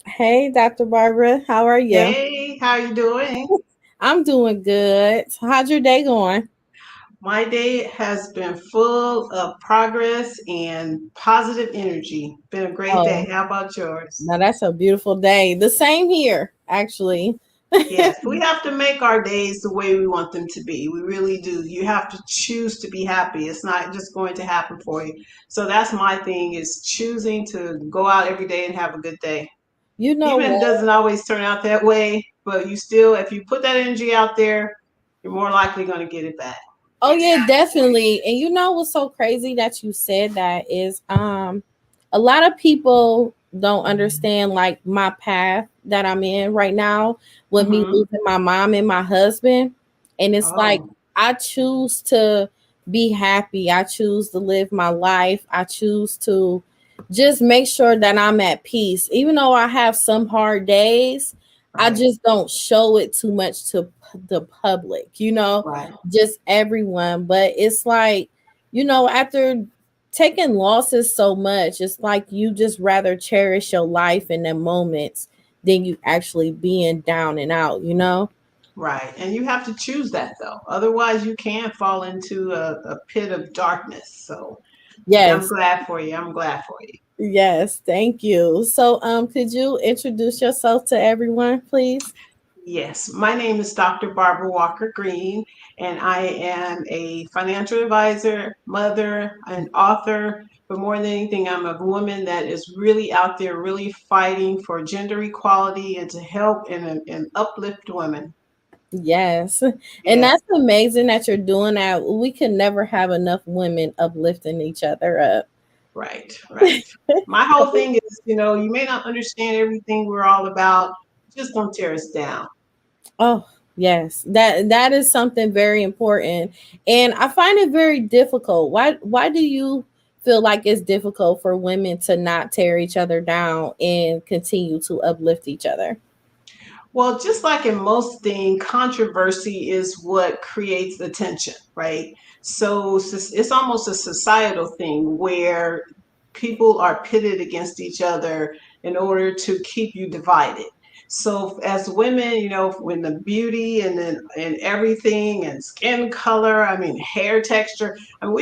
Hey, Dr. Barbara, how are you? Hey, how you doing? I'm doing good. How's your day going? My day has been full of progress and positive energy. Been a great day. Oh, How about yours? now that's a beautiful day. The same here, actually. Yes, we have to make our days the way we want them to be. We really do. You have to choose to be happy. It's not just going to happen for you. So that's my thing is choosing to go out every day and have a good day. You know Even if it what? doesn't always turn out that way, but you still, if you put that energy out there, you're more likely going to get it back. Oh yeah, definitely. And you know what's so crazy that you said that is a lot of people don't understand like my path that I'm in right now with me Mm-hmm. losing my mom and my husband. And it's like Oh, I choose to be happy. I choose to live my life. I choose to just make sure that I'm at peace. Even though I have some hard days, I right, just don't show it too much to the public, right. just everyone. But it's like, after taking losses so much, it's like you just rather cherish your life in the moments than you actually being down and out. Right. And you have to choose that though. Otherwise, you can fall into a pit of darkness. So, yeah, I'm Yes, glad for you. I'm glad for you. yes, thank you. So could you introduce yourself to everyone, please? Yes, my name is Dr. Barbara Walker Green, and I am a financial advisor, mother, and author. But more than anything, I'm a woman that is really out there, really fighting for gender equality and to help and uplift women. Yes. And Yes. that's amazing that you're doing that. We can never have enough women uplifting each other up. Right, right. My whole thing is, you may not understand everything we're all about. Just don't tear us down. Oh, yes. That is something very important. And I find it very difficult. Why do you feel like it's difficult for women to not tear each other down and continue to uplift each other? Well, just like in most things, controversy is what creates attention, right? So it's almost a societal thing where people are pitted against each other in order to keep you divided. So as women, when the beauty and everything and skin color, I mean hair texture, and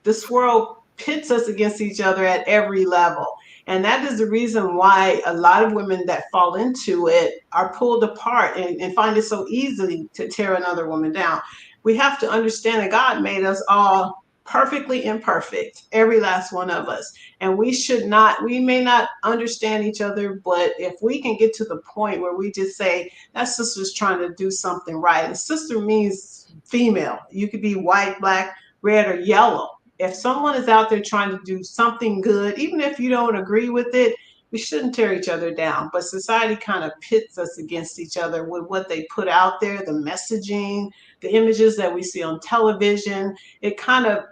this world pits us against each other at every level. And that is the reason why a lot of women that fall into it are pulled apart and find it so easy to tear another woman down. We have to understand that God made us all perfectly imperfect, every last one of us. And we may not understand each other, but if we can get to the point where we just say, that sister's trying to do something right. And sister means female. You could be white, black, red, or yellow. If someone is out there trying to do something good, even if you don't agree with it, we shouldn't tear each other down. But society kind of pits us against each other with what they put out there, the messaging, the images that we see on television. It kind of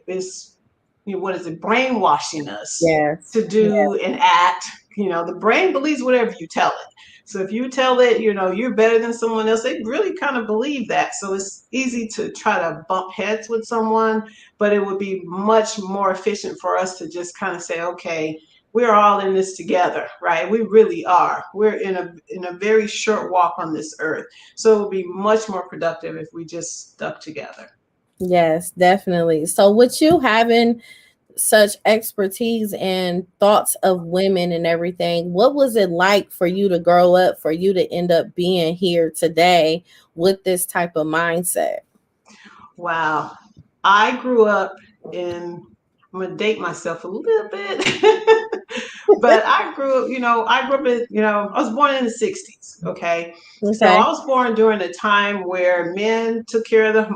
is, what is it, brainwashing us Yes. to Yes. do and act. The brain believes whatever you tell it. So if you tell it, you're better than someone else, they really kind of believe that. So it's easy to try to bump heads with someone, but it would be much more efficient for us to just kind of say, okay, we're all in this together, right? We really are. We're in a very short walk on this earth. So it would be much more productive if we just stuck together. Yes, definitely. So with you having such expertise and thoughts of women and everything, what was it like for you to grow up, for you to end up being here today with this type of mindset? Wow. I grew up in, I'm going to date myself a little bit, but I grew up in, I was born in the 60s. Okay. So Okay. I was born during a time where men took care of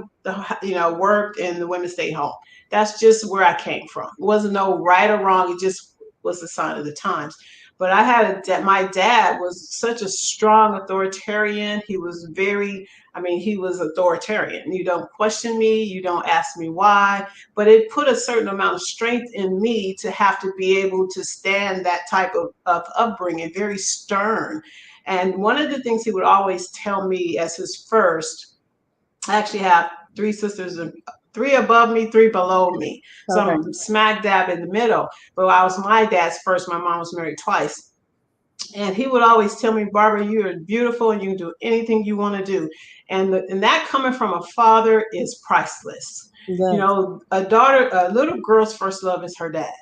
worked and the women stayed home. That's just where I came from. It wasn't no right or wrong. It just was a sign of the times. But I had my dad was such a strong authoritarian. He was very, I mean, he was authoritarian. You don't question me, you don't ask me why, but it put a certain amount of strength in me to have to be able to stand that type of upbringing, very stern. And one of the things he would always tell me as his first, I actually have three sisters, and three above me, three below me. So Okay. I'm smack dab in the middle. But I was my dad's first. My mom was married twice. And he would always tell me, Barbara, you are beautiful and you can do anything you want to do. And that coming from a father is priceless. You Yes. know, a little girl's first love is her dad.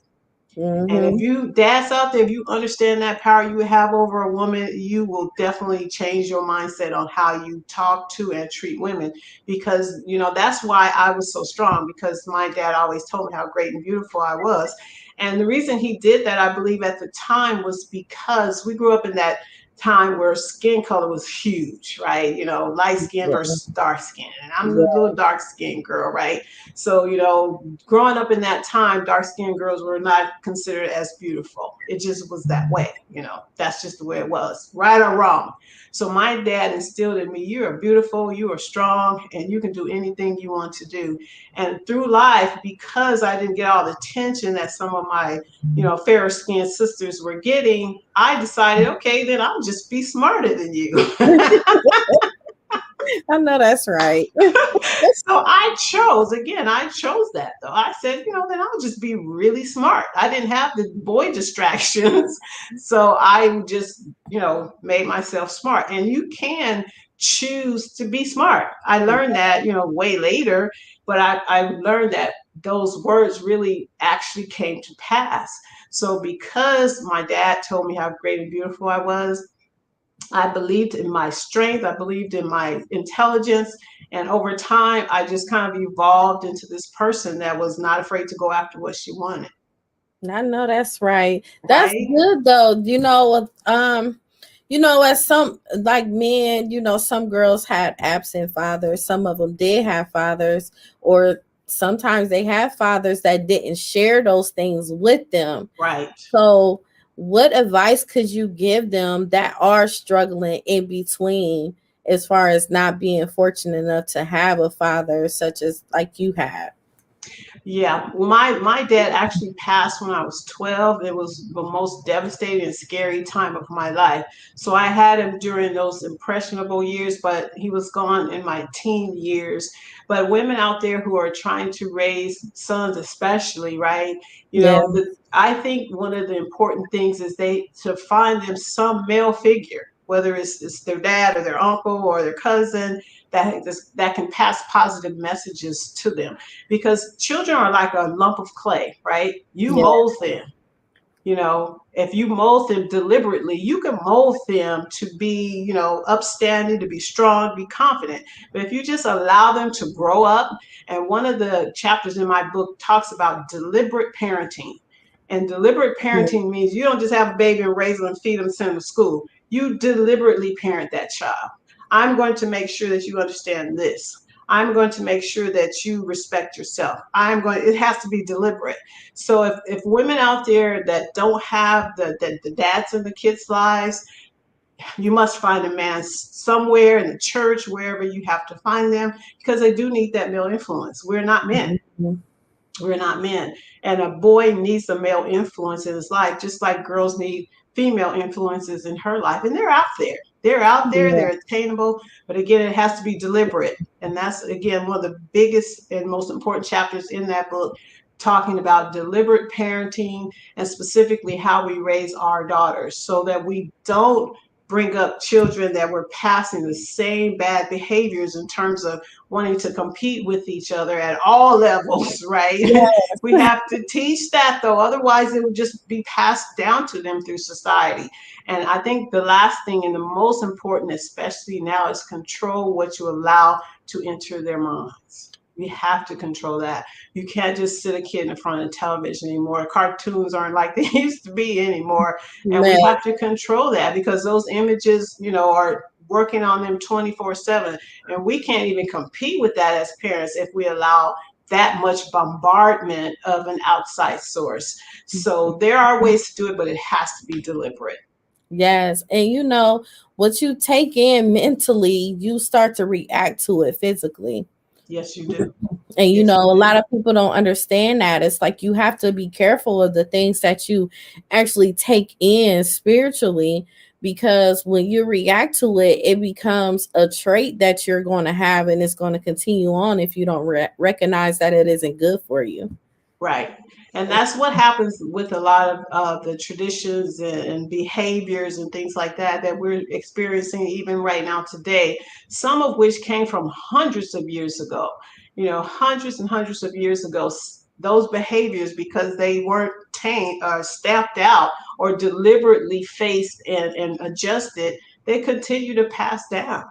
And if Mm-hmm. you, dads out there, if you understand that power you have over a woman, you will definitely change your mindset on how you talk to and treat women. Because, you know, that's why I was so strong, because my dad always told me how great and beautiful I was. And the reason he did that, I believe, at the time was because we grew up in that time where skin color was huge, right? You know, light skin Yeah. versus dark skin. And I'm a Yeah. little dark skinned girl, right? So, you know, growing up in that time, dark skinned girls were not considered as beautiful. It just was that way. You know, that's just the way it was, right or wrong. So my dad instilled in me, you are beautiful, you are strong, and you can do anything you want to do. And through life, because I didn't get all the attention that some of my, you know, fairer skinned sisters were getting, I decided, okay, then I'll just be smarter than you. I know that's right. So I chose that though. I said, you know, then I'll just be really smart. I didn't have the boy distractions. So I just, you know, made myself smart. And you can choose to be smart. I learned that, you know, way later, but I learned that those words really actually came to pass. So because my dad told me how great and beautiful I was, I believed in my strength. I believed in my intelligence. And over time, I just kind of evolved into this person that was not afraid to go after what she wanted. I know that's right. That's Right? good though. As some like men, some girls had absent fathers. Some of them did have fathers, or sometimes they had fathers that didn't share those things with them. Right. So, what advice could you give them that are struggling in between, as far as not being fortunate enough to have a father such as like you had? Yeah, well, my dad actually passed when I was 12. It was the most devastating and scary time of my life. So I had him during those impressionable years, but he was gone in my teen years. But women out there who are trying to raise sons, especially, right? You Yeah. know, I think one of the important things is they to find them some male figure, whether it's their dad or their uncle or their cousin, that can pass positive messages to them, because children are like a lump of clay, right? You Yeah. mold them. You know, if you mold them deliberately, you can mold them to be, you know, upstanding, to be strong, be confident. But if you just allow them to grow up, and one of the chapters in my book talks about deliberate parenting. And deliberate parenting means you don't just have a baby and raise them and feed them and send them to school. You deliberately parent that child. I'm going to make sure that you understand this. I'm going to make sure that you respect yourself. It has to be deliberate. So if women out there that don't have the dads in the kids' lives, you must find a man somewhere in the church, wherever you have to find them, because they do need that male influence. We're not men. Mhm. We're not men. And a boy needs a male influence in his life, just like girls need female influences in her life. And they're out there. They're out there, Yeah. they're attainable, but again, it has to be deliberate. And that's, again, one of the biggest and most important chapters in that book, talking about deliberate parenting and specifically how we raise our daughters so that we don't bring up children that we're passing the same bad behaviors in terms of wanting to compete with each other at all levels, right? We Yes. have to teach that though, otherwise it would just be passed down to them through society. And I think the last thing and the most important, especially now, is control what you allow to enter their minds. We have to control that. You can't just sit a kid in front of television anymore. Cartoons aren't like they used to be anymore. And we Man. have to control that, because those images, you know, are working on them 24/7. And we can't even compete with that as parents if we allow that much bombardment of an outside source. So there are ways to do it, but it has to be deliberate. Yes. And you know, what you take in mentally, you start to react to it physically. Yes, you do. And you Yes, know, you a do. lot of people don't understand that. It's like you have to be careful of the things that you actually take in spiritually, because when you react to it, it becomes a trait that you're going to have, and it's going to continue on if you don't recognize that it isn't good for you. Right. And that's what happens with a lot of the traditions and behaviors and things like that we're experiencing even right now today, some of which came from hundreds of years ago, hundreds and hundreds of years ago. Those behaviors, because they weren't tamed or stamped out or deliberately faced and adjusted, they continue to pass down.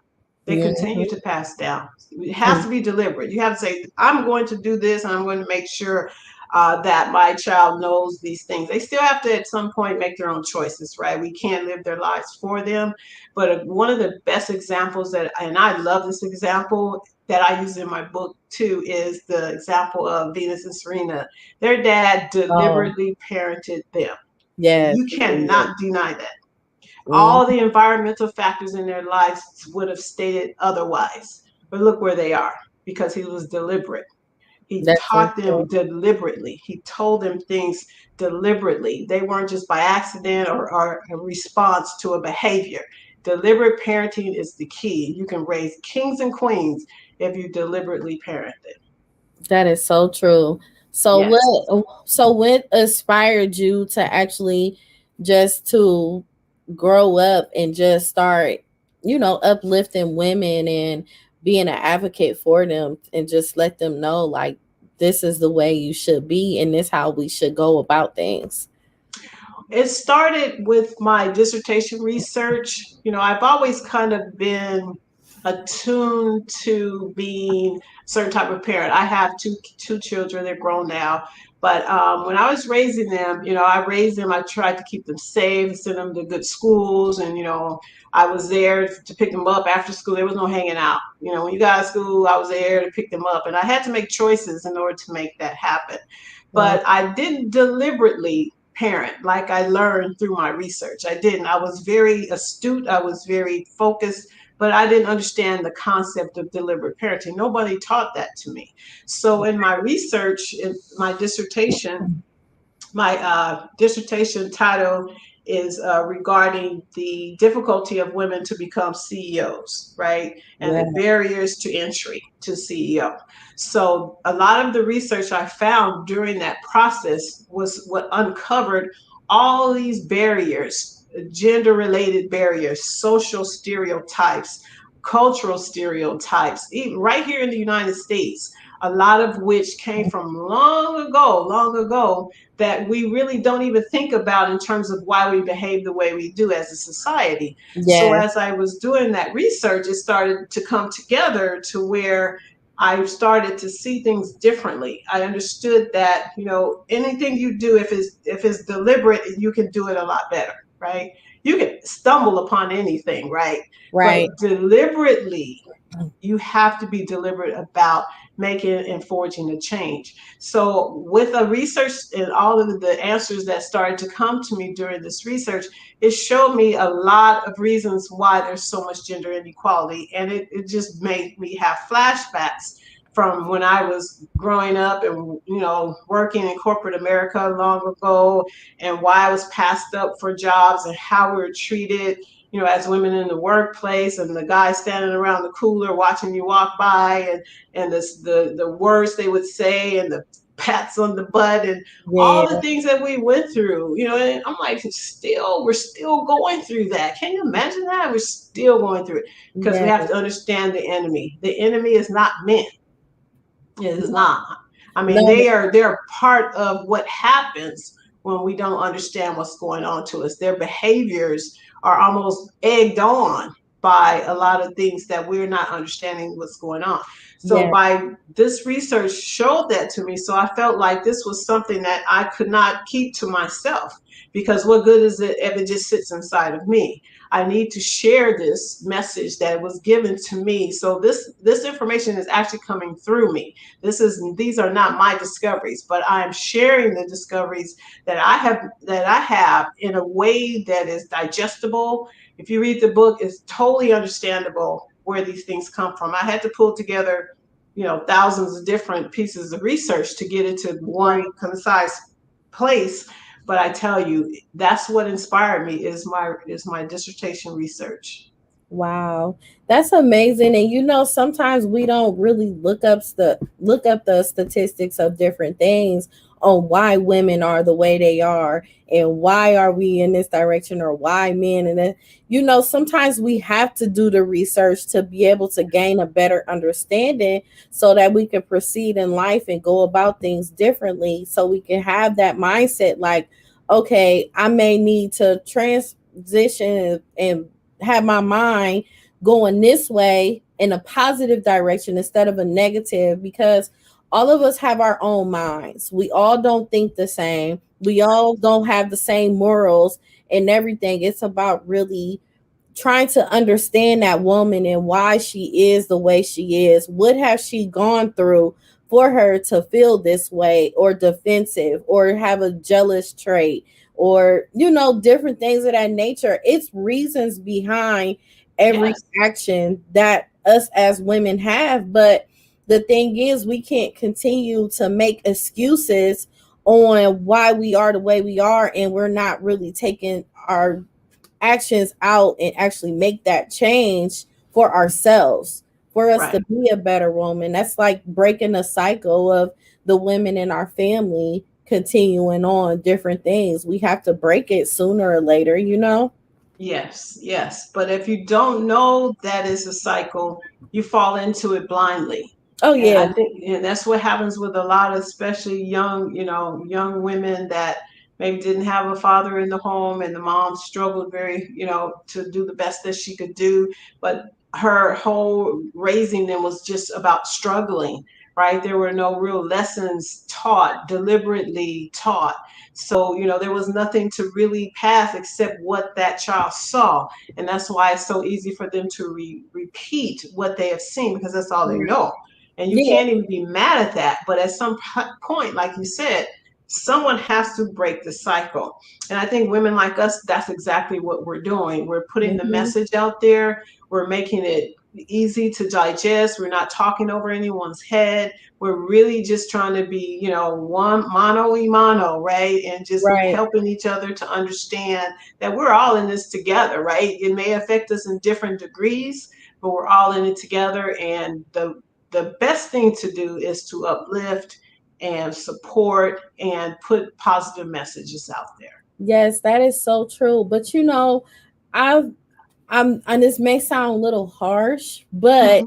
They Yeah. continue to pass down. It has to be deliberate. You have to say, I'm going to do this, and I'm going to make sure that my child knows these things. They still have to, at some point, make their own choices, right? We can't live their lives for them. But one of the best examples and I love this example that I use in my book too, is the example of Venus and Serena. Their dad Oh, deliberately parented them. yes. You cannot deny that. Mm, All the environmental factors in their lives would have stated otherwise. But look where they are, because he was deliberate. He that's so taught them true. deliberately. He told them things deliberately. They weren't just by accident or a response to a behavior. Deliberate parenting is the key. You can raise kings and queens if you deliberately parent them. That is so true. So Yes. what inspired you to actually just to grow up and just start, uplifting women and being an advocate for them, and just let them know like this is the way you should be and this how we should go about things. It started with my dissertation research. I've always kind of been attuned to being a certain type of parent. I have two children; they're grown now. But when I was raising them, I raised them. I tried to keep them safe, send them to good schools, and I was there to pick them up after school. There was no hanging out. When you got out of school, I was there to pick them up, and I had to make choices in order to make that happen. Mm, But I didn't deliberately parent like I learned through my research. I didn't. I was very astute, I was very focused, but I didn't understand the concept of deliberate parenting. Nobody taught that to me. So in my research, in my dissertation, my dissertation title is regarding the difficulty of women to become CEOs, right? And yeah. the barriers to entry to CEO. So, a lot of the research I found during that process was what uncovered all these barriers, gender related barriers, social stereotypes, cultural stereotypes, even right here in the United States, a lot of which came from long ago, that we really don't even think about in terms of why we behave the way we do as a society. So Yeah. as I was doing that research, it started to come together to where I started to see things differently. I understood that, anything you do, if it's deliberate, you can do it a lot better, right? You can stumble upon anything, right? Right. But deliberately, you have to be deliberate about making and forging a change. So, with the research and all of the answers that started to come to me during this research, it showed me a lot of reasons why there's so much gender inequality. And it just made me have flashbacks from when I was growing up and, working in corporate America long ago, and why I was passed up for jobs and how we were treated, as women in the workplace, and the guys standing around the cooler watching you walk by, and the words they would say, and the pats on the butt, and all the Yeah. things that we went through, and I'm like, we're still going through that. Can you imagine that? We're still going through it, because we Yeah. have to understand the enemy. The enemy is not men. It is not. I mean, No. they're part of what happens when we don't understand what's going on to us. Their behaviors are almost egged on by a lot of things that we're not understanding what's going on. So Yeah. by this research showed that to me. So I felt like this was something that I could not keep to myself, because what good is it if it just sits inside of me? I need to share this message that was given to me. So this information is actually coming through me. These are not my discoveries, but I am sharing the discoveries that I have in a way that is digestible. If you read the book, it's totally understandable where these things come from. I had to pull together, thousands of different pieces of research to get it to one Right. concise place. But I tell you, that's what inspired me is my dissertation research. Wow, that's amazing. And sometimes we don't really look up the statistics of different things on why women are the way they are and why are we in this direction or why men. And then, sometimes we have to do the research to be able to gain a better understanding so that we can proceed in life and go about things differently, so we can have that mindset like, okay, I may need to transition and have my mind going this way in a positive direction instead of a negative, because all of us have our own minds. We all don't think the same. We all don't have the same morals and everything. It's about really trying to understand that woman and why she is the way she is. What has she gone through for her to feel this way or defensive or have a jealous trait or, different things of that nature? It's reasons behind every Yes, action that us as women have. But the thing is, we can't continue to make excuses on why we are the way we are, and we're not really taking our actions out and actually make that change for ourselves, for us to right. be a better woman. That's like breaking the cycle of the women in our family continuing on different things. We have to break it sooner or later. Yes, yes. But if you don't know that is a cycle, you fall into it blindly. Oh And yeah. I think, and that's what happens with a lot of, especially young women that maybe didn't have a father in the home, and the mom struggled very, to do the best that she could do. But her whole raising them was just about struggling, right? There were no real lessons taught, deliberately taught. So, there was nothing to really pass except what that child saw. And that's why it's so easy for them to repeat what they have seen, because that's all they Right. know. And you Yeah. can't even be mad at that. But at some point, like you said, someone has to break the cycle. And I think women like us, that's exactly what we're doing. We're putting the Mhm. message out there, we're making it easy to digest, we're not talking over anyone's head. We're really just trying to be, one mano y mano, right? And just Right. helping each other to understand that we're all in this together, right? It may affect us in different degrees, but we're all in it together. And the best thing to do is to uplift and support and put positive messages out Yes, that is so true. But I've and this may sound a little harsh, there. but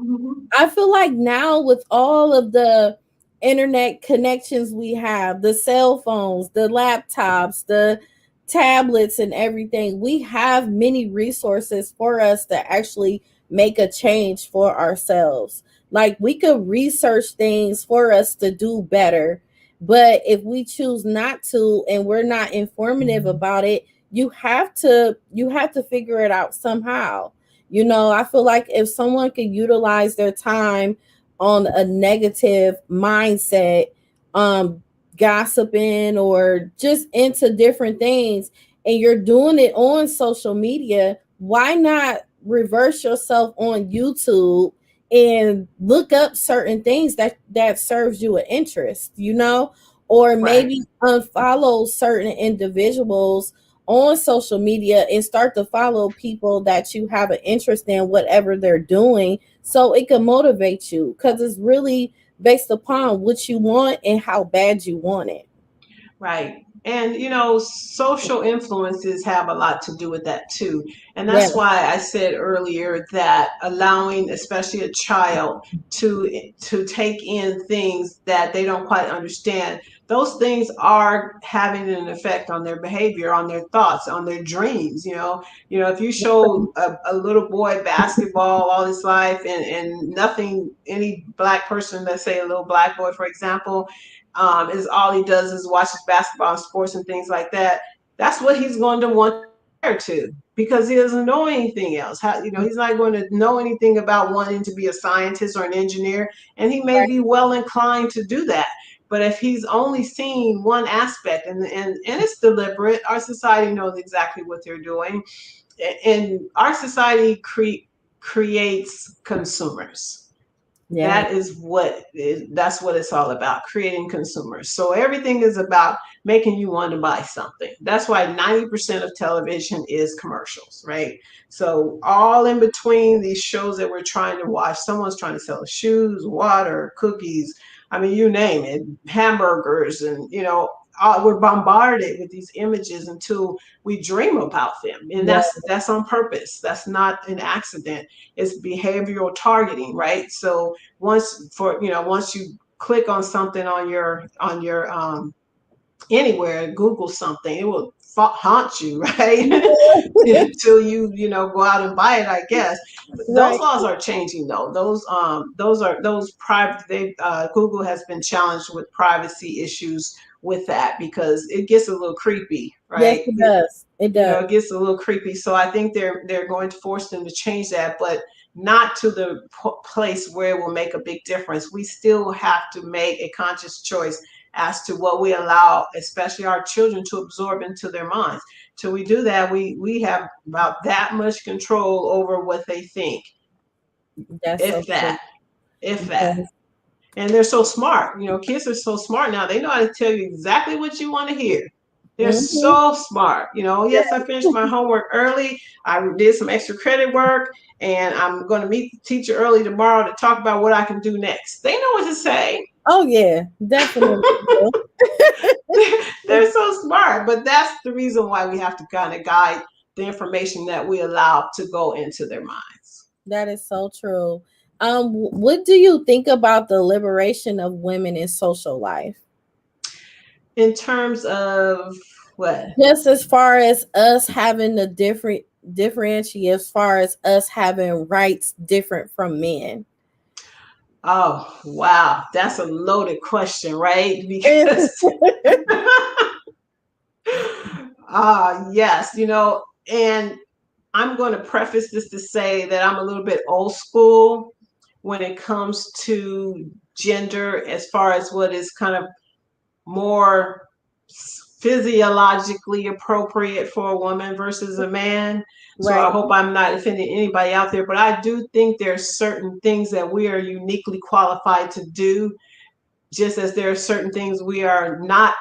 I feel like now with all of the internet connections we have, the cell phones, the laptops, the tablets, and everything, we have many resources for us to actually make a change for ourselves. Like we could research things for us to do better, but if we choose not to and we're not informative about it, you have to figure it out somehow. I feel like if someone could utilize their time on a negative mindset, um, gossiping or just into different things, and you're doing it on social media, why not reverse yourself on YouTube and look up certain things that serves you an interest, or Right. maybe unfollow certain individuals on social media and start to follow people that you have an interest in whatever they're doing, so it can motivate you, because it's really based upon what you want and how bad you want it. Right. And social influences have a lot to do with that too. And Yeah. that's why I said earlier that allowing especially a child to take in things that they don't quite understand. those things are having an effect on their behavior, on their thoughts, on their dreams. If you show a little boy basketball all his life, and nothing, any black person, let's say a little black boy, for example, is all he does is watches basketball and sports and things like that. That's what he's going to want to aspire to, because he doesn't know anything else. He's not going to know anything about wanting to be a scientist or an engineer, and he may be well inclined to do that. But if he's only seeing one aspect, and it's deliberate, our society knows exactly what they're doing, and our society creates consumers. Yeah. That's what it's all about, creating consumers. So everything is about making you want to buy something. That's why 90% of television is commercials, right? So all in between these shows that we're trying to watch, someone's trying to sell us shoes, water, cookies, I mean, you name it, hamburgers, and we're bombarded with these images until we dream about them, and Yeah. that's on purpose. That's not an accident. It's behavioral targeting, right? So once you click on something on your anywhere, Google something, it will haunt you, right? Until you go out and buy it, I guess. But those Right. laws are changing, though. Those private, they Google has been challenged with privacy issues with that, because it gets a little creepy, Yes, right? it does. It does. It gets a little creepy. So I think they're going to force them to change that, but not to the place where it will make a big difference. We still have to make a conscious choice as to what we allow, especially our children, to absorb into their minds. Till we do that, we have about that much control over what they think, That's so if true. that, if that. Yes. And they're so smart. Kids are so smart now. They know how to tell you exactly what you want to hear. They're Mm-hmm. so smart. Yes, I finished my homework early. I did some extra credit work, and I'm going to meet the teacher early tomorrow to talk about what I can do next. They know what to say. Oh yeah, definitely. They're so smart, but that's the reason why we have to kind of guide the information that we allow to go into their minds. That is so true. What do you think about the liberation of women in social life? In terms of what? Just as far as us having the differentiate, as far as us having rights different from men. Oh, wow. That's a loaded question, right? Because, yes, and I'm going to preface this to say that I'm a little bit old school when it comes to gender, as far as what is kind of more physiologically appropriate for a woman versus a man. So Right. I hope I'm not offending anybody out there, but I do think there's certain things that we are uniquely qualified to do, just as there are certain things we are not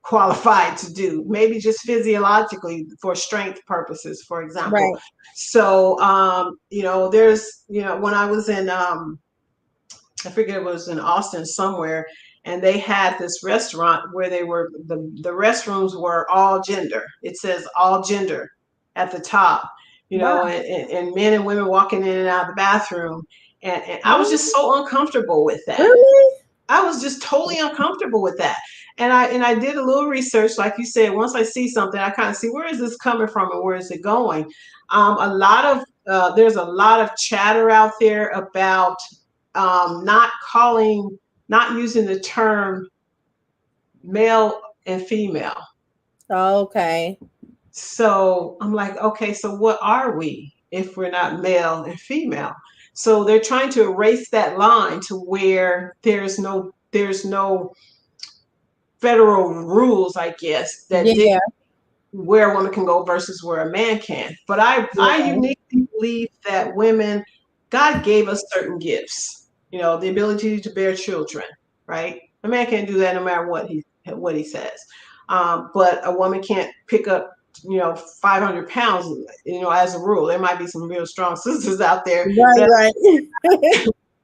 qualified to do, maybe just physiologically for strength purposes, for example. Right. So, there's, when I was in, I forget, it was in Austin somewhere, and they had this restaurant where the restrooms were all gender. It says all gender at the top, Wow. and men and women walking in and out of the bathroom. And I was Really? just so uncomfortable with that. Really? I was just totally uncomfortable with that. And I did a little research, like you said. Once I see something, I kind of see, where is this coming from and where is it going. A lot of There's a lot of chatter out there about not calling, not using the term male and female. Okay. So I'm like, okay, so what are we if we're not male and female? So they're trying to erase that line to where there's no federal rules, I guess, that Yeah. dictate where a woman can go versus where a man can. But I Yeah. uniquely believe that women, God gave us certain gifts, the ability to bear children, right? A man can't do that no matter what he says. But a woman can't pick up 500 pounds, as a rule. There might be some real strong sisters out there, Right. but Right.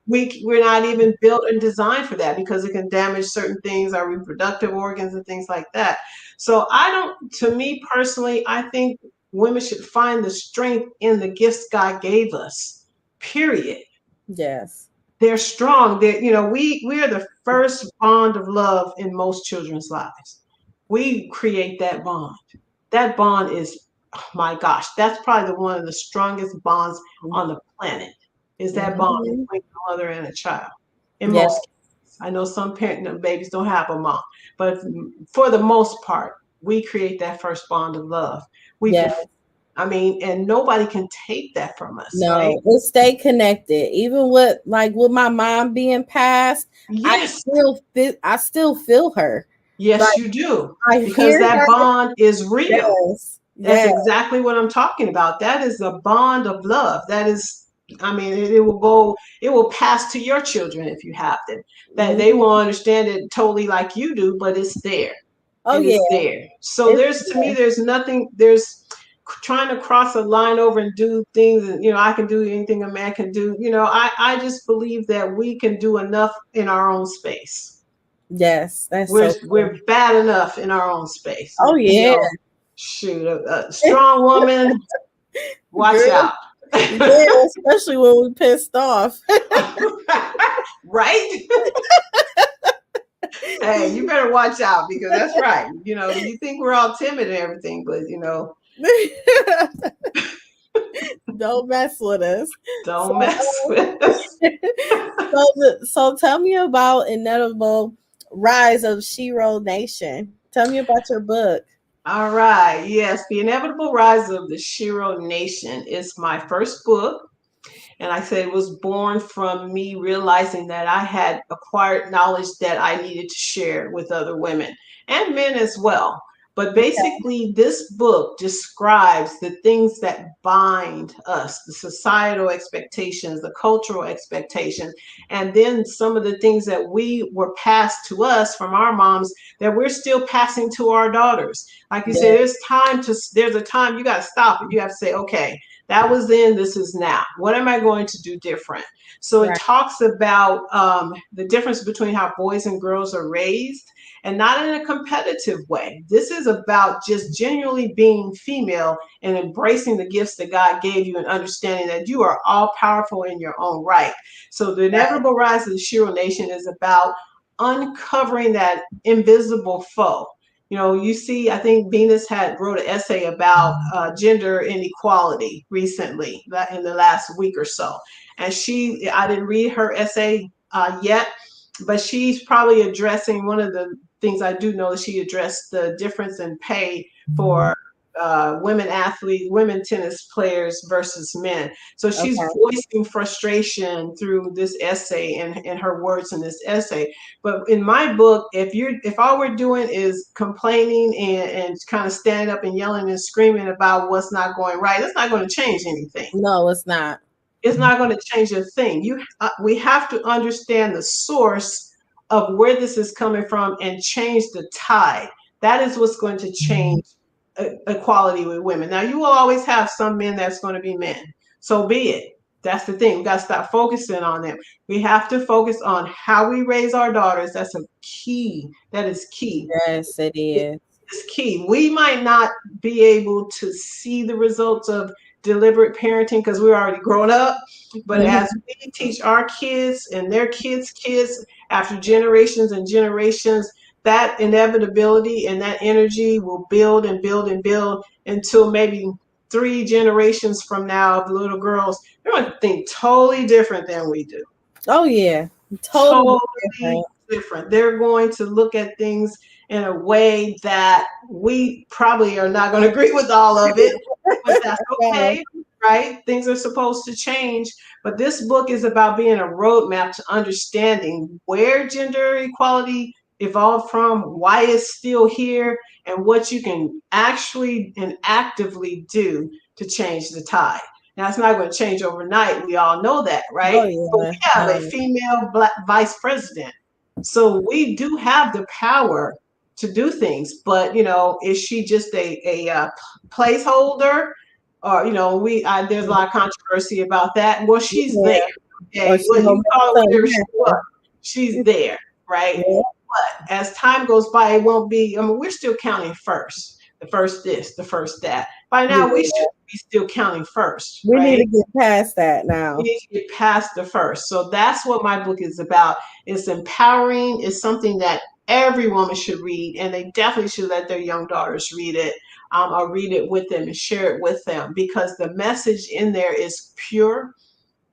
we're not even built and designed for that, because it can damage certain things, our reproductive organs and things like that. So to me personally, I think women should find the strength in the gifts God gave us, period. Yes. they're strong. We are the first bond of love in most children's lives. We create that bond. That bond is, oh my gosh, that's probably one of the strongest bonds on the planet. Is that bond Mhm. between a mother and a child? In Yeah, most cases, I know some babies don't have a mom, but for the most part, we create that first bond of love. We, yeah. I mean, and nobody can take that from us, right? No, we'll stay connected. Even with my mom being passed, Yes, I still feel her. yes, Like you do, I because hear that her. bond is real. Yes. That's Yes. exactly what I'm talking about. That is a bond of love. That is, I mean, it will pass to your children if you have them. That they Mhm. will understand it totally like you do, but it's there. Oh It yeah. is there. So It's to me, there's nothing, there's trying to cross a line over and do things, and, I can do anything a man can do. I just believe that we can do enough in our own space. yes, that's We're, so we're true. bad enough in our own space. Oh yeah. Shoot, a strong woman, watch Girl. out. Yeah, especially when we pissed off. Right? Hey, you better watch out, because that's right. You think we're all timid and everything, but Don't mess with us. So, don't mess with us. so tell me about inevitable rise of Shero Nation. Tell me about your book. All right. Yes, The Inevitable Rise of the Shero Nation is my first book. And I said it was born from me realizing that I had acquired knowledge that I needed to share with other women and men as well. But basically, this book describes the things that bind us, the societal expectations, the cultural expectations, and then some of the things that we were passed to us from our moms that we're still passing to our daughters. Like you say, Yeah, there's a time you got to stop and you have to say, okay, that was then, this is now. What am I going to do different? So it right. talks about the difference between how boys and girls are raised, and not in a competitive way. This is about just genuinely being female and embracing the gifts that God gave you and understanding that you are all powerful in your own right. So the Right. inevitable rise of the Shero Nation is about uncovering that invisible foe. You see, I think Venus had wrote an essay about gender inequality recently, in the last week or so. And I didn't read her essay yet, but she's probably addressing one of the things I do know, that she addressed the difference in pay for women athletes, women tennis players versus men. So she's Okay. voicing frustration through this essay and her words in this essay. But in my book, if all we're doing is complaining and kind of standing up and yelling and screaming about what's not going right, it's not going to change anything. No, it's not. It's not going to change a thing. We have to understand the source of where this is coming from and change the tide. That is what's going to change equality with women. Now, you will always have some men that's going to be men. So be it. That's the thing. We got to stop focusing on them. We have to focus on how we raise our daughters. That's a key. That is key. Yes, it is. Is key. We might not be able to see the results of deliberate parenting because we're already grown up, but as Mhm. we teach our kids and their kids after generations and generations, that inevitability and that energy will build and build and build until maybe 3 generations from now of little girls, they're going to think totally different than we do. Oh yeah, totally Totally different. different. They're going to look at things in a way that we probably are not going to agree with all of it, but that's No. okay, right? Things are supposed to change. But this book is about being a roadmap to understanding where gender equality evolved from, why it's still here, and what you can actually and actively do to change the tide. Now, it's not going to change overnight. We all know that, Oh right? But we yeah. have a No. female black vice president. So we do have the power to do things. But, is she just a placeholder? Or, there's a lot of controversy about that. Well, she's there. Yeah. Or Okay. she Well, gonna you make call it whatever something she happen. was. She's there, right? Yeah. As time goes by, it won't be, I mean, we're still counting first. the first this, the first that. By now, we Yeah. should be still counting first, We need right? to get past that We now. need to get past the first. So that's what my book is about. It's empowering. It's something that every woman should read, and they definitely should let their young daughters read it, or read it with them and share it with them, because the message in there is pure.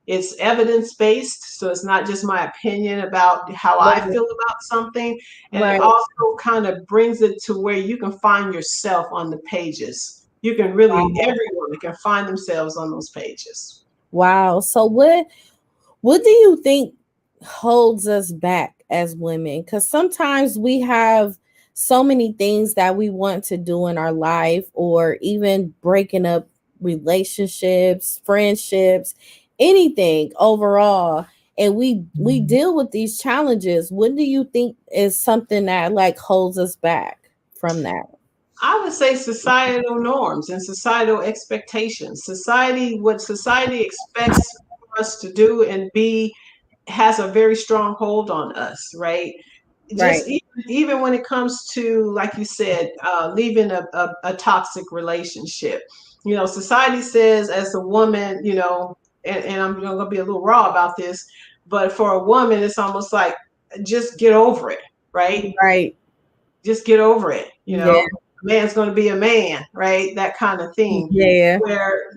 It's evidence based, so it's not just my opinion about how I Right. feel about something. And it Right. also kind of brings it to where you can find yourself on the pages. You can really, everyone can find themselves on those pages. Wow. So what do you think holds us back as women? Because sometimes we have so many things that we want to do in our life, or even breaking up relationships, friendships, anything overall. And we deal with these challenges. What do you think is something that like holds us back from that? I would say societal norms and societal expectations. What society expects us to do and be has a very strong hold on us, right? Right. Just even when it comes to, like you said, leaving a toxic relationship. Society says as a woman, and I'm going to be a little raw about this, but for a woman, it's almost like just get over it, right? Right. Just get over it. Yeah. A man's going to be a man, right? That kind of thing. Yeah. Where,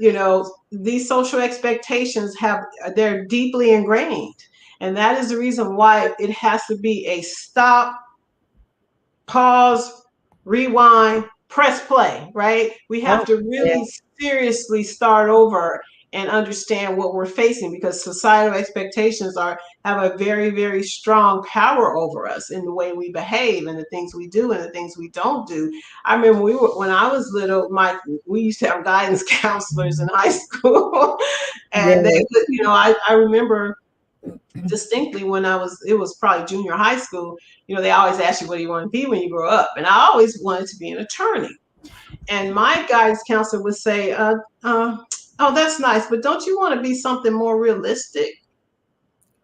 these social expectations they're deeply ingrained. And that is the reason why it has to be a stop, pause, rewind, press play, right? We have Oh, to yeah. really seriously start over and understand what we're facing, because societal expectations have a very, very strong power over us in the way we behave and the things we do and the things we don't do. I remember when I was little, we used to have guidance counselors in high school, and Yeah. I remember distinctly when it was probably junior high school, they always ask you what do you want to be when you grow up. And I always wanted to be an attorney. And my guidance counselor would say, oh, that's nice, but don't you want to be something more realistic?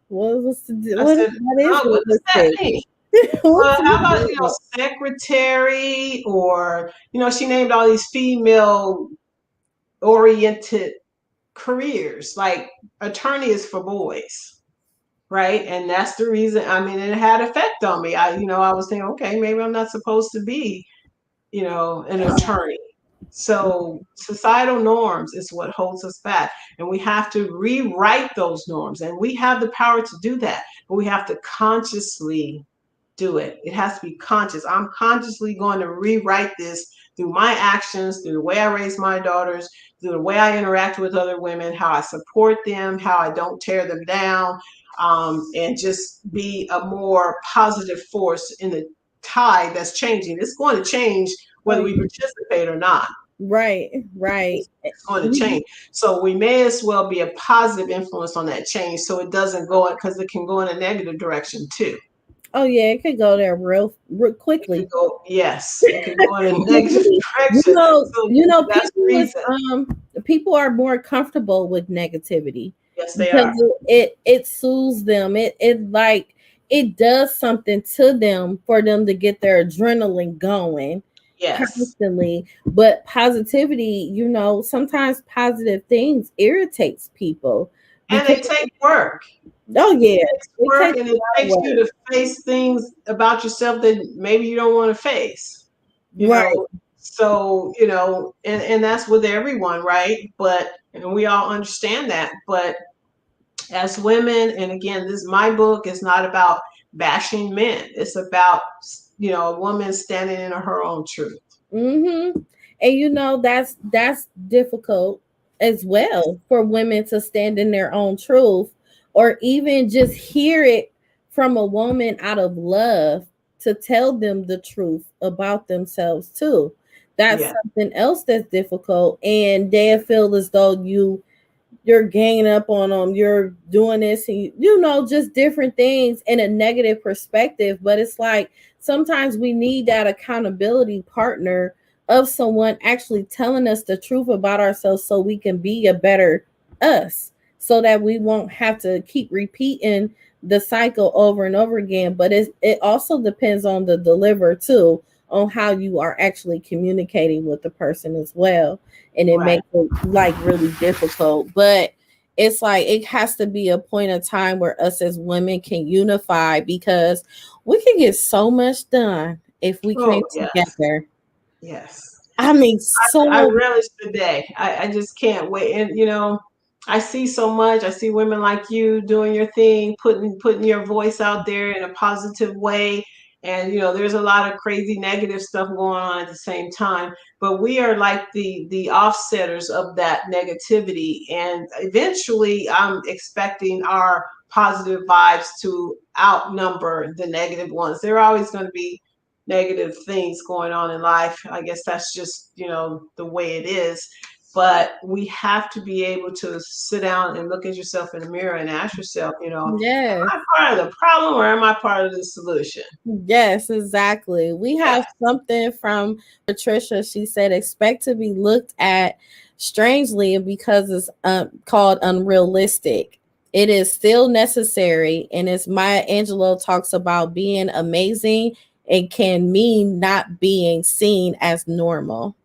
I What said, is oh, what does that realistic? mean? What's Well, how about, realistic? secretary, or, she named all these female oriented careers. Like attorney is for boys. Right. And that's the reason, I mean, it had effect on me. I was thinking, okay, maybe I'm not supposed to be, an attorney. So societal norms is what holds us back. And we have to rewrite those norms. And we have the power to do that. But we have to consciously do it. It has to be conscious. I'm consciously going to rewrite this through my actions, through the way I raise my daughters, through the way I interact with other women, how I support them, how I don't tear them down, and just be a more positive force in the tide that's changing. It's going to change Oh, whether we participate or not. right, right. It's going to change. So we may as well be a positive influence on that change, so it doesn't go, because it can go in a negative direction too. Oh yeah, it could go there real It could quickly. go, yes, it could go in a negative You direction. know, So you know, that's the reason. people are more comfortable with negativity Yes, they because are. it soothes them. It like it does something to them for them to get their adrenaline going Yes. constantly. But positivity, sometimes positive things irritates people And because they take work. oh It yeah, takes it work, takes and a it lot of takes work. you to face things about yourself that maybe you don't want to face, you Right. know. So, and that's with everyone, right? But, and we all understand that. But as women, and again, this my book is not about bashing men. It's about, a woman standing in her own truth. Mm-hmm. And that's difficult as well for women to stand in their own truth, or even just hear it from a woman out of love to tell them the truth about themselves too. That's Yeah. something else that's difficult, and they feel as though you're ganging up on them, you're doing this, and just different things in a negative perspective. But it's like sometimes we need that accountability partner of someone actually telling us the truth about ourselves so we can be a better us, so that we won't have to keep repeating the cycle over and over again. But it also depends on the deliverer too, on how you are actually communicating with the person as well. And it Right. makes it like really difficult. But it's like it has to be a point of time where us as women can unify, because we can get so much done if we came Oh, yes. together. Yes. I mean, I so relish the day. I just can't wait. And I see so much. I see women like you doing your thing, putting your voice out there in a positive way. And there's a lot of crazy negative stuff going on at the same time. But we are like the offsetters of that negativity. And eventually I'm expecting our positive vibes to outnumber the negative ones. There are always going to be negative things going on in life. I guess that's just, the way it is. But we have to be able to sit down and look at yourself in the mirror and ask yourself, am yes. I part of the problem or am I part of the solution? Yes, exactly. We Yeah. have something from Patricia. She said, expect to be looked at strangely because it's called unrealistic. It is still necessary. And as Maya Angelou talks about, being amazing, it can mean not being seen as normal.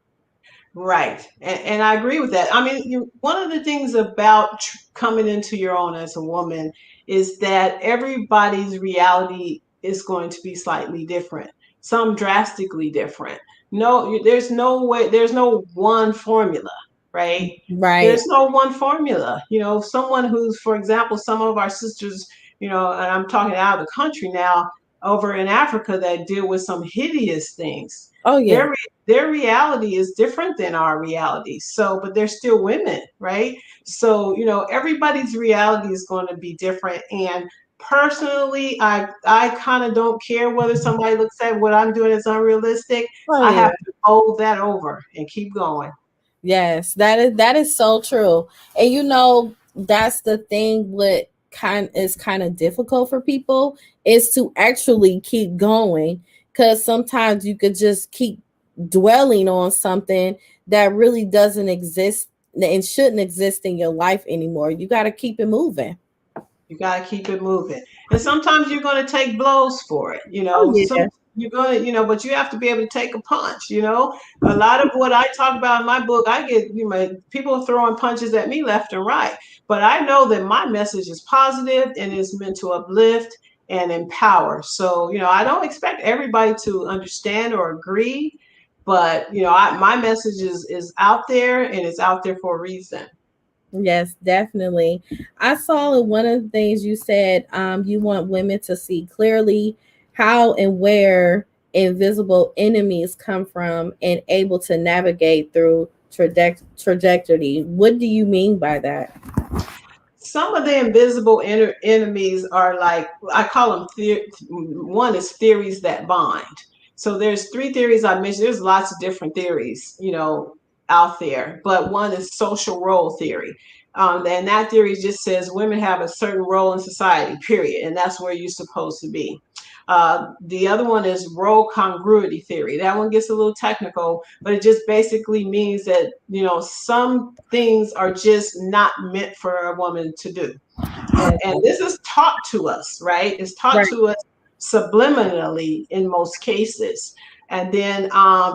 Right. And I agree with that. I mean, one of the things about coming into your own as a woman is that everybody's reality is going to be slightly different, some drastically different. No, there's no way, there's no one formula, right? Right. There's no one formula. Someone who's, for example, some of our sisters, and I'm talking out of the country now, over in Africa that deal with some hideous things. Oh, yeah. Their reality is different than our reality. So, but they're still women, right? So, everybody's reality is going to be different. And personally, I kind of don't care whether somebody looks at what I'm doing as unrealistic. Oh, I yeah. have to hold that over and keep going. Yes, that is so true. And that's the thing what kind of difficult for people is to actually keep going, cuz sometimes you could just keep dwelling on something that really doesn't exist and shouldn't exist in your life anymore. You got to keep it moving. You got to keep it moving. And sometimes you're going to take blows for it, Oh, Some yeah. you're going to, but you have to be able to take a punch. A lot of what I talk about in my book, I get, people throwing punches at me left and right. But I know that my message is positive and is meant to uplift and empower. So, I don't expect everybody to understand or agree, but, my message is out there and it's out there for a reason. Yes, definitely. I saw in one of the things you said, you want women to see clearly how and where invisible enemies come from and able to navigate through trajectory. What do you mean by that? Some of the invisible enemies are like, I call them one is theories that bind. So there's three theories I mentioned. There's lots of different theories, out there, but one is social role theory. And that theory just says women have a certain role in society, period, and that's where you're supposed to be. The other one is role congruity theory. That one gets a little technical, but it just basically means that, some things are just not meant for a woman to do. And Okay. this is taught to us, right? It's taught Right. to us subliminally in most cases. And then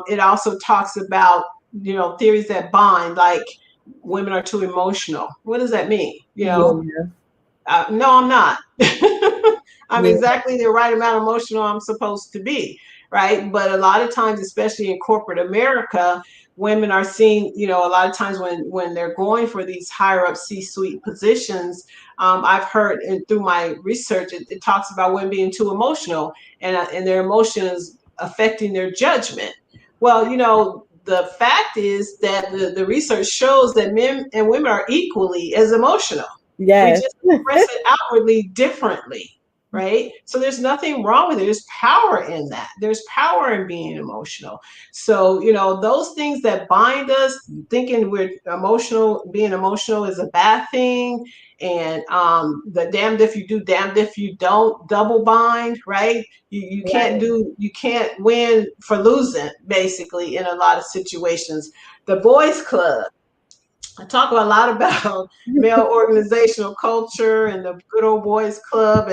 it also talks about, theories that bind, like women are too emotional. What does that mean? Yeah. No, I'm not. I'm Yeah. exactly the right amount of emotional I'm supposed to be, right? But a lot of times, especially in corporate America, women are seen, a lot of times when they're going for these higher up C-suite positions, I've heard and through my research, it talks about women being too emotional and their emotions affecting their judgment. Well, the fact is that the research shows that men and women are equally as emotional. We Yes. just express it outwardly differently, right? So there's nothing wrong with it. There's power in that. There's power in being emotional. So, those things that bind us, thinking we're emotional, being emotional is a bad thing. And the damned if you do, damned if you don't, double bind, right? Right. You can't win for losing, basically, in a lot of situations. The boys club, I talk a lot about male organizational culture and the good old boys club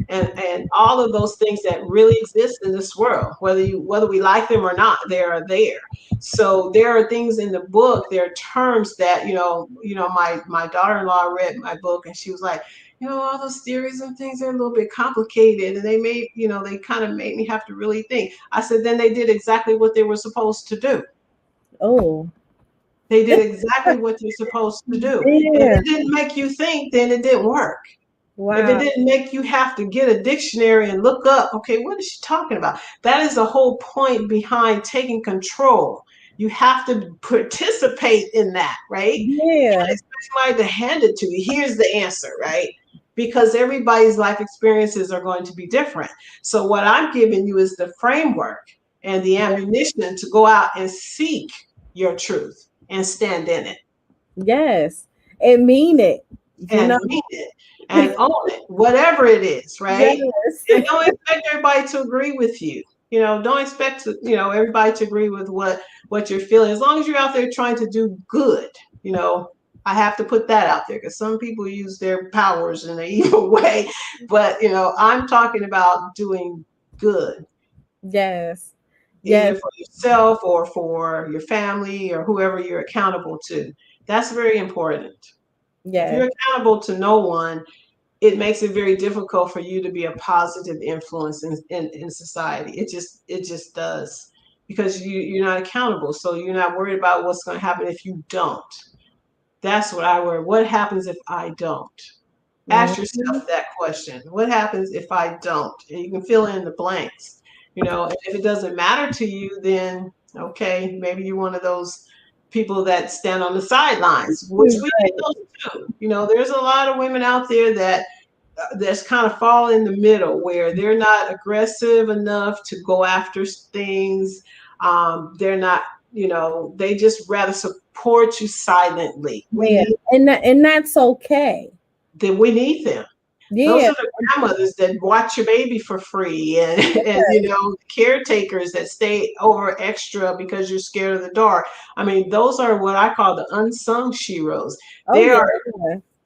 and all of those things that really exist in this world, whether we like them or not, they are there. So there are things in the book, there are terms that, my daughter-in-law read my book and she was like, all those theories and things are a little bit complicated and they kind of made me have to really think. I said, then they did exactly what they were supposed to do. Oh, They did exactly what you're supposed to do. And if yeah. it didn't make you think, then it didn't work. If it Wow. didn't make you have to get a dictionary and look up, okay, what is she talking about? That is the whole point behind taking control. You have to participate in that, right? You Yeah. can't expect somebody to hand it to you. Here's the answer, right? Because everybody's life experiences are going to be different. So, what I'm giving you is the framework and the ammunition to go out and seek your truth and stand in it Yes. And mean it. You know? and mean it and own it, whatever it is, right? Yes. And don't expect everybody to agree with you. Don't expect everybody to agree with what you're feeling. As long as you're out there trying to do good, you know, I have to put that out there because some people use their powers in an evil way. But I'm talking about doing good, Yes. either Yes. for yourself or for your family or whoever you're accountable to. That's very important. If Yes. you're accountable to no one, it makes it very difficult for you to be a positive influence in society. It just does because you're not accountable. So you're not worried about what's going to happen if you don't. That's what I worry. What happens if I don't? Ask Mhm. yourself that question. What happens if I don't? And you can fill in the blanks. And if it doesn't matter to you, then okay, maybe you're one of those people that stand on the sidelines, which we need Right. those too. There's a lot of women out there that's kind of fall in the middle where they're not aggressive enough to go after things. They're not, they just rather support you silently. We Yeah. need And that's okay. them. We need them. Those Yeah. are the grandmothers that watch your baby for free and caretakers that stay over extra because you're scared of the dark. I mean, those are what I call the unsung sheroes. Oh They yeah. are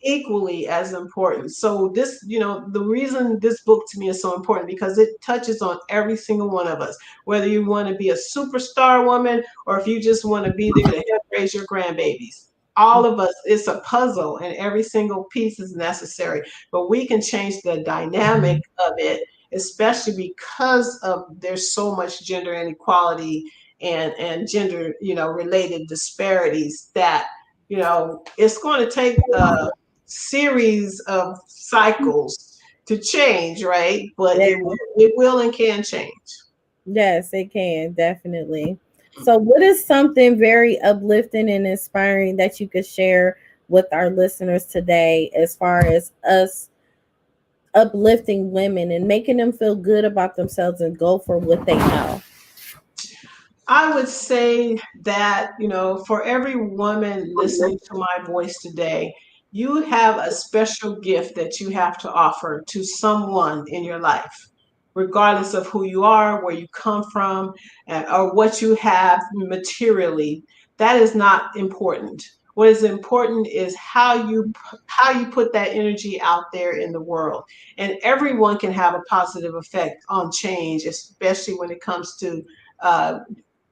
equally as important. So this, the reason this book to me is so important because it touches on every single one of us, whether you want to be a superstar woman or if you just want to be there to help raise your grandbabies. All of us, it's a puzzle and every single piece is necessary, but we can change the dynamic of it, especially because of there's so much gender inequality and gender, related disparities that it's going to take series of cycles to change, right? But Yeah. it will and can change. Yes, it can definitely. So, what is something very uplifting and inspiring that you could share with our listeners today, as far as us uplifting women and making them feel good about themselves and go for what they know? I would say that, for every woman listening to my voice today, you have a special gift that you have to offer to someone in your life, regardless of who you are, where you come from, or what you have materially. That is not important. What is important is how you put that energy out there in the world. And everyone can have a positive effect on change, especially when it comes to uh,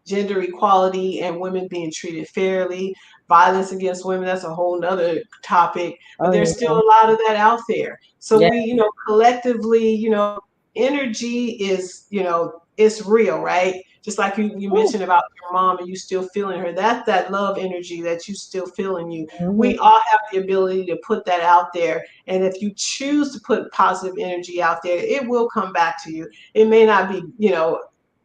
gender equality and women being treated fairly. Violence against women, that's a whole nother topic, but Oh there's still yeah. a lot of that out there. So Yeah. we, collectively, energy is, it's real, right? Just like you mentioned about your mom and you still feeling her. That's that love energy that you still feel in you. Mhm. We all have the ability to put that out there. And if you choose to put positive energy out there, it will come back to you. It may not be,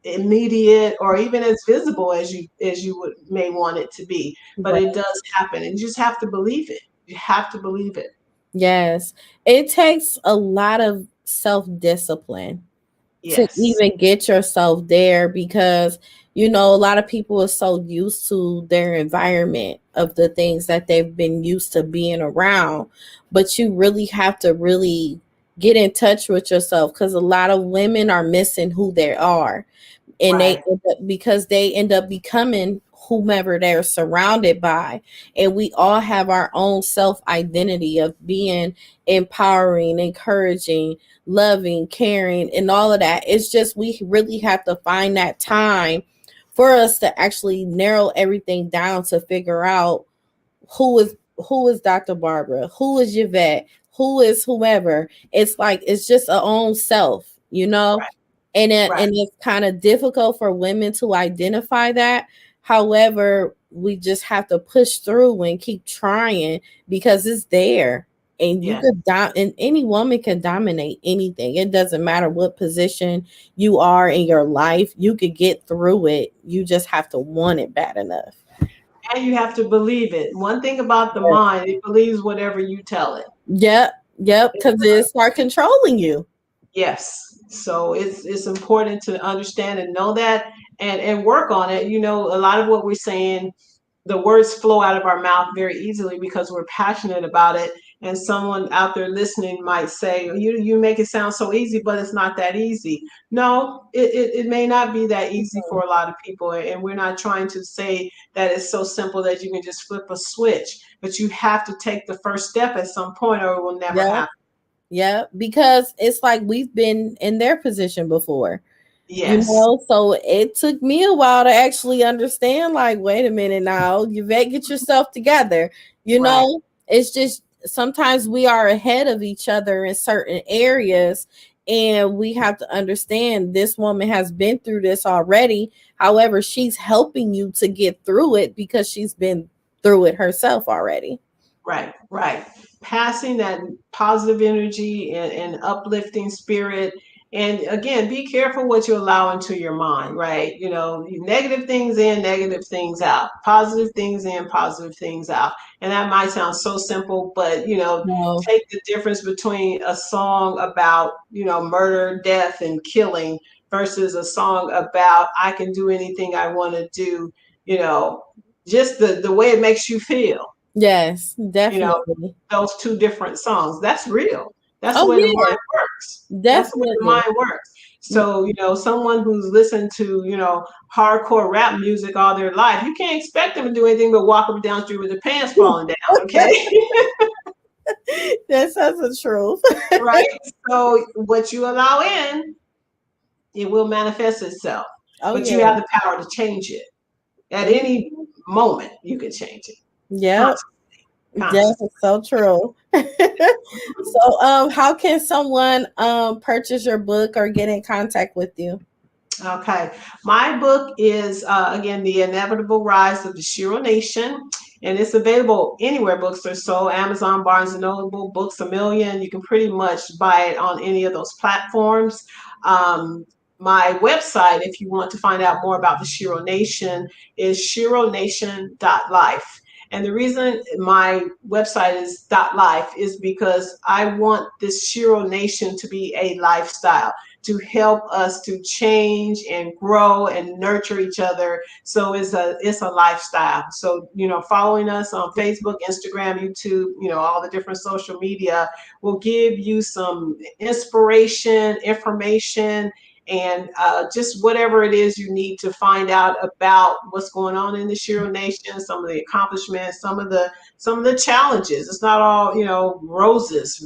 immediate or even as visible as you would may want it to be, but Right. it does happen and you just have to believe it. You have to believe it. Yes. It takes a lot of self discipline to Yes. even get yourself there, because a lot of people are so used to their environment of the things that they've been used to being around, but you really have to really get in touch with yourself, because a lot of women are missing who they are, and Right. because they end up becoming whomever they're surrounded by. And we all have our own self identity of being empowering, encouraging, loving, caring, and all of that. It's just we really have to find that time for us to actually narrow everything down to figure out who is Dr. Barbara, who is Yvette, who is whoever. It's like it's just our own self, you know? Right. And Right. it's kind of difficult for women to identify that. However, we just have to push through and keep trying because it's there. And you Yeah. could and any woman can dominate anything. It doesn't matter what position you are in your life. You could get through it. You just have to want it bad enough. And you have to believe it. One thing about the mind, it believes whatever you tell it. Yep, yep, because it start controlling you. Yes. So it's important to understand and know that and work on it. You know, a lot of what we're saying, the words flow out of our mouth very easily because we're passionate about it. And someone out there listening might say, you make it sound so easy, but it's not that easy. No, it may not be that easy for a lot of people. And we're not trying to say that it's so simple that you can just flip a switch, but you have to take the first step at some point or it will never Yep, happen. yep, because it's like we've been in their position before. Yes. So it took me a while to actually understand, like, wait a minute now, Yvette, get yourself together. Right. It's just sometimes we are ahead of each other in certain areas, and we have to understand this woman has been through this already. However, she's helping you to get through it because she's been through it herself already. Right, right. Passing that positive energy and uplifting spirit. And again, be careful what you allow into your mind, right? You know, negative things in, negative things out, positive things in, positive things out. And that might sound so simple, but, No. take the difference between a song about, murder, death, and killing versus a song about I can do anything I want to do, you know, just the way it makes you feel. Yes, you know, definitely. those two different songs. That's real. That's the Oh way the yeah, mind works. That's the way the definitely. mind works. So, someone who's listened to, hardcore rap music all their life, you can't expect them to do anything but walk up and down the street with their pants falling down, okay? That's the truth. Right? So what you allow in, it will manifest itself. Oh But you yeah. have the power to change it. At any moment, you can change it. Yep. Constantly. Yes, Constantly. it's so true. So how can someone purchase your book or get in contact with you? Okay. My book is, again, The Inevitable Rise of the Shero Nation, and it's available anywhere books are sold, Amazon, Barnes& and Noble, Books A Million. You can pretty much buy it on any of those platforms. Um, my website, if you want to find out more about the Shero Nation, is sheronation.life. And the reason my website is .life is because I want this Shero Nation to be a lifestyle to help us to change and grow and nurture each other. So it's a lifestyle. So, following us on Facebook, Instagram, YouTube, all the different social media will give you some inspiration, information, and just whatever it is you need to find out about what's going on in the Shero Nation, some of the accomplishments, some of the challenges. It's not all, roses,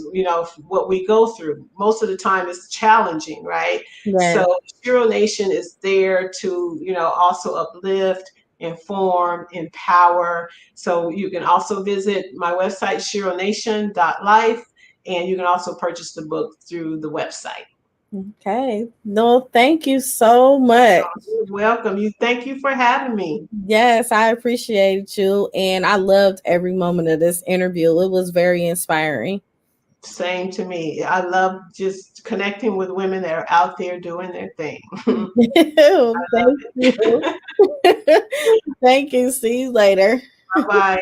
what we go through. Most of the time it's challenging, right? Yes. So Shero Nation is there to, also uplift, inform, empower. So you can also visit my website, sheronation.life, and you can also purchase the book through the website. Okay. No, thank you so much. You're welcome. Thank you for having me. Yes, I appreciate you. And I loved every moment of this interview. It was very inspiring. Same to me. I love just connecting with women that are out there doing their thing. Thank you. Thank you. See you later. Bye bye.